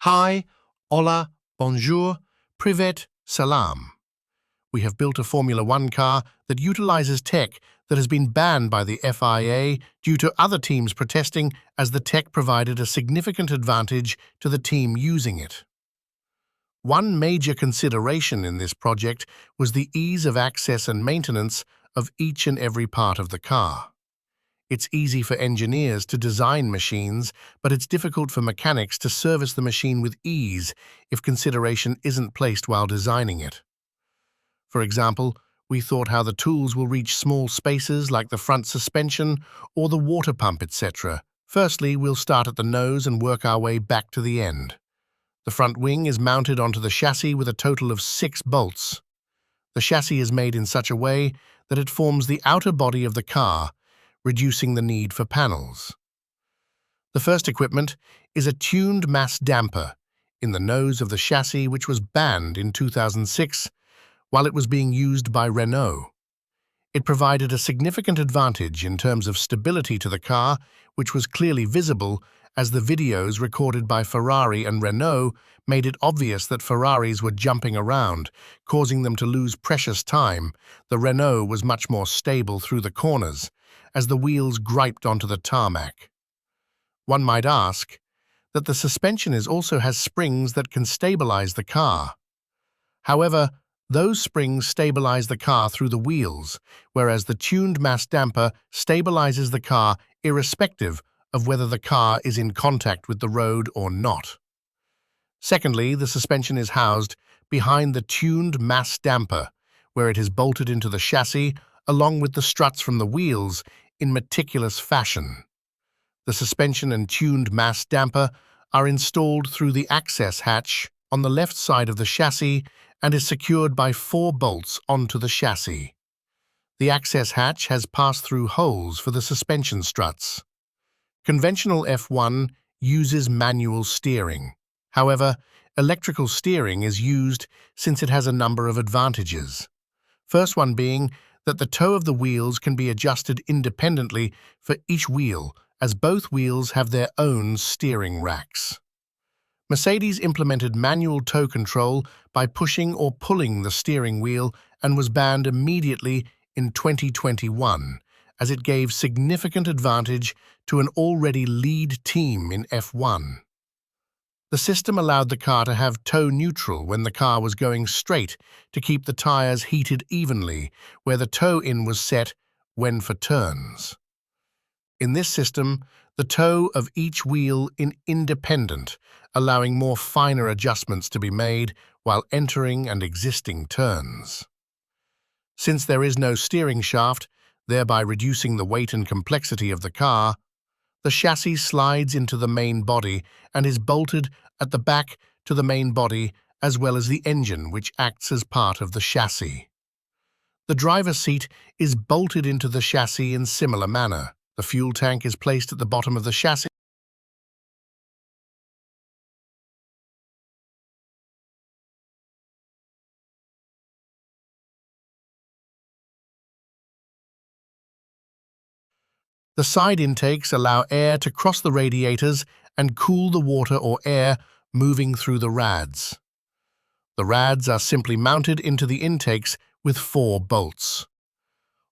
Hi, hola, bonjour, privet, salam. We have built a Formula One car that utilizes tech that has been banned by the FIA due to other teams protesting, as the tech provided a significant advantage to the team using it. One major consideration in this project was the ease of access and maintenance of each and every part of the car. It's easy for engineers to design machines, but it's difficult for mechanics to service the machine with ease if consideration isn't placed while designing it. For example, we thought how the tools will reach small spaces like the front suspension or the water pump, etc. Firstly, we'll start at the nose and work our way back to the end. The front wing is mounted onto the chassis with a total of 6 bolts. The chassis is made in such a way that it forms the outer body of the car, reducing the need for panels. The first equipment is a tuned mass damper in the nose of the chassis, which was banned in 2006 while it was being used by Renault. It provided a significant advantage in terms of stability to the car, which was clearly visible as the videos recorded by Ferrari and Renault made it obvious that Ferraris were jumping around, causing them to lose precious time. The Renault was much more stable through the corners, as the wheels griped onto the tarmac. One might ask that the suspension also has springs that can stabilize the car. However, those springs stabilize the car through the wheels, whereas the tuned mass damper stabilizes the car irrespective of whether the car is in contact with the road or not. Secondly, the suspension is housed behind the tuned mass damper, where it is bolted into the chassis along with the struts from the wheels in meticulous fashion. The suspension and tuned mass damper are installed through the access hatch on the left side of the chassis and is secured by 4 bolts onto the chassis. The access hatch has pass-through holes for the suspension struts. Conventional F1 uses manual steering. However, electrical steering is used since it has a number of advantages. First one being that the toe of the wheels can be adjusted independently for each wheel, as both wheels have their own steering racks. Mercedes implemented manual toe control by pushing or pulling the steering wheel and was banned immediately in 2021, as it gave significant advantage to an already lead team in F1. The system allowed the car to have toe neutral when the car was going straight to keep the tires heated evenly, where the toe-in was set when for turns. In this system, the toe of each wheel is independent, allowing more finer adjustments to be made while entering and exiting turns. Since there is no steering shaft, thereby reducing the weight and complexity of the car, the chassis slides into the main body and is bolted at the back to the main body, as well as the engine, which acts as part of the chassis. The driver's seat is bolted into the chassis in similar manner. The fuel tank is placed at the bottom of the chassis. The side intakes allow air to cross the radiators and cool the water or air moving through the rads. The rads are simply mounted into the intakes with 4 bolts.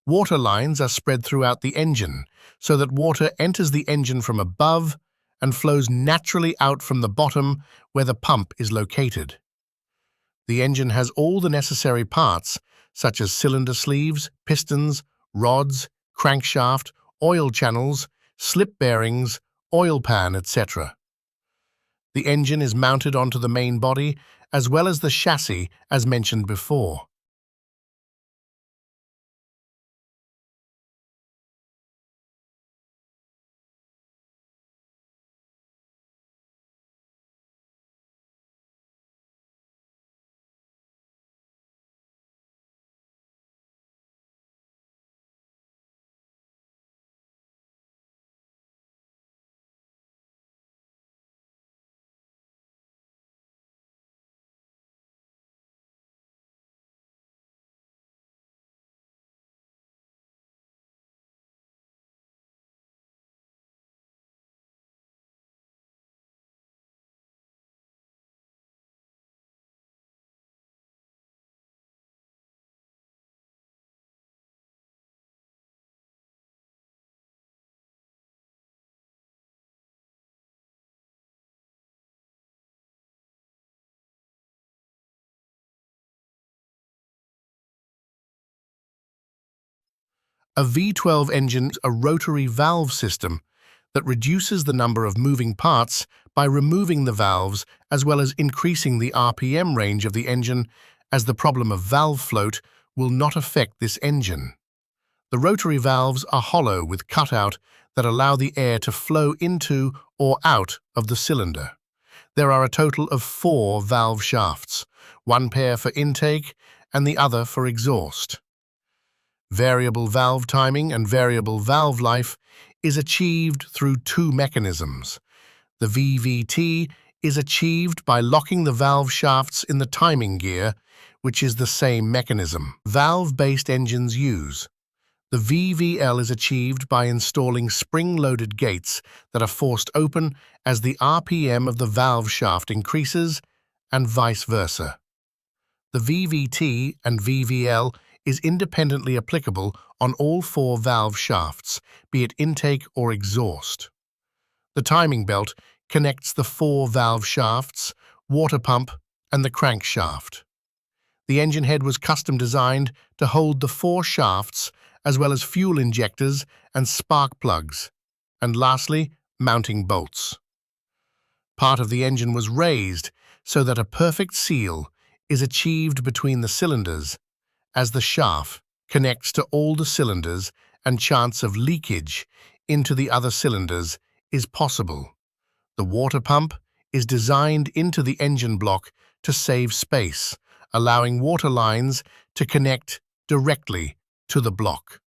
Water lines are spread throughout the engine so that water enters the engine from above and flows naturally out from the bottom where the pump is located. The engine has all the necessary parts, such as cylinder sleeves, pistons, rods, crankshaft, oil channels, slip bearings, oil pan, etc. The engine is mounted onto the main body as well as the chassis, as mentioned before. A V12 engine is a rotary valve system that reduces the number of moving parts by removing the valves as well as increasing the RPM range of the engine, as the problem of valve float will not affect this engine. The rotary valves are hollow with cutout that allow the air to flow into or out of the cylinder. There are a total of 4 valve shafts, one pair for intake and the other for exhaust. Variable valve timing and variable valve life is achieved through 2 mechanisms. The VVT is achieved by locking the valve shafts in the timing gear, which is the same mechanism valve-based engines use. The VVL is achieved by installing spring-loaded gates that are forced open as the RPM of the valve shaft increases, and vice versa. The VVT and VVL is independently applicable on all 4 valve shafts, be it intake or exhaust. The timing belt connects the 4 valve shafts, water pump, and the crankshaft. The engine head was custom designed to hold the 4 shafts as well as fuel injectors and spark plugs, and lastly, mounting bolts. Part of the engine was raised so that a perfect seal is achieved between the cylinders as the shaft connects to all the cylinders and chance of leakage into the other cylinders is possible. The water pump is designed into the engine block to save space, allowing water lines to connect directly to the block.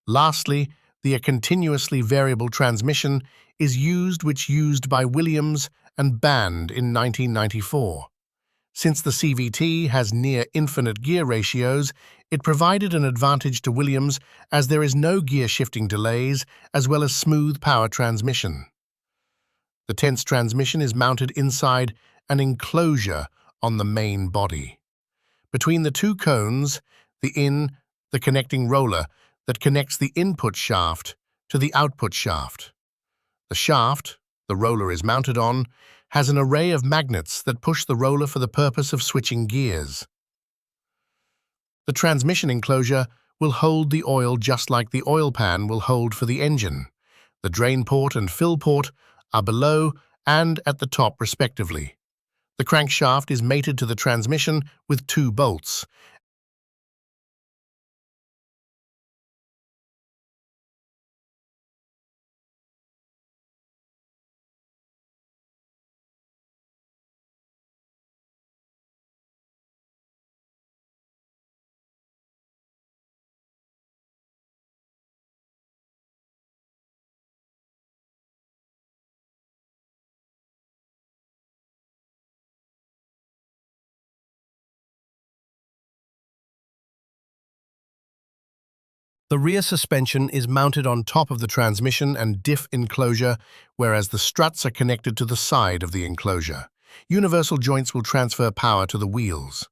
Lastly, the continuously variable transmission is used by Williams and banned in 1994. Since the CVT has near infinite gear ratios, it provided an advantage to Williams as there is no gear shifting delays as well as smooth power transmission. The tense transmission is mounted inside an enclosure on the main body. Between the 2 cones, the connecting roller that connects the input shaft to the output shaft. The shaft the roller is mounted on has an array of magnets that push the roller for the purpose of switching gears. The transmission enclosure will hold the oil just like the oil pan will hold for the engine. The drain port and fill port are below and at the top respectively. The crankshaft is mated to the transmission with 2 bolts, The rear suspension is mounted on top of the transmission and diff enclosure, whereas the struts are connected to the side of the enclosure. Universal joints will transfer power to the wheels.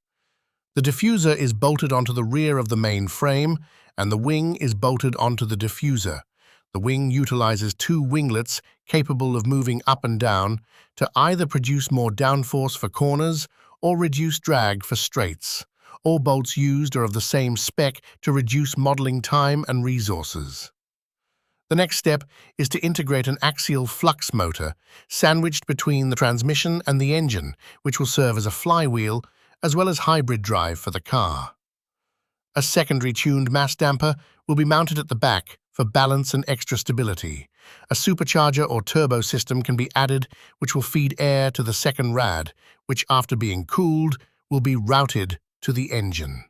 The diffuser is bolted onto the rear of the main frame, and the wing is bolted onto the diffuser. The wing utilizes two winglets capable of moving up and down to either produce more downforce for corners or reduce drag for straights. All bolts used are of the same spec to reduce modeling time and resources. The next step is to integrate an axial flux motor sandwiched between the transmission and the engine, which will serve as a flywheel as well as hybrid drive for the car. A secondary tuned mass damper will be mounted at the back for balance and extra stability. A supercharger or turbo system can be added, which will feed air to the second rad, which after being cooled will be routed to the engine.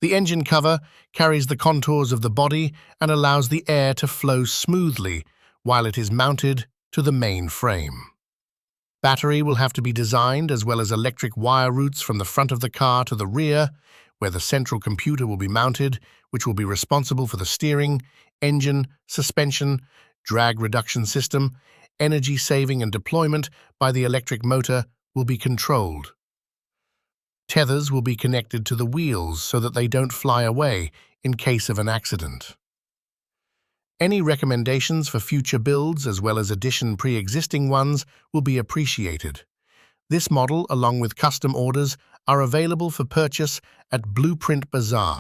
The engine cover carries the contours of the body and allows the air to flow smoothly while it is mounted to the main frame. Battery will have to be designed, as well as electric wire routes from the front of the car to the rear, where the central computer will be mounted, which will be responsible for the steering, engine, suspension, drag reduction system. Energy saving and deployment by the electric motor will be controlled. Tethers will be connected to the wheels so that they don't fly away in case of an accident. Any recommendations for future builds, as well as addition pre-existing ones, will be appreciated. This model, along with custom orders, are available for purchase at Blueprint Bazaar.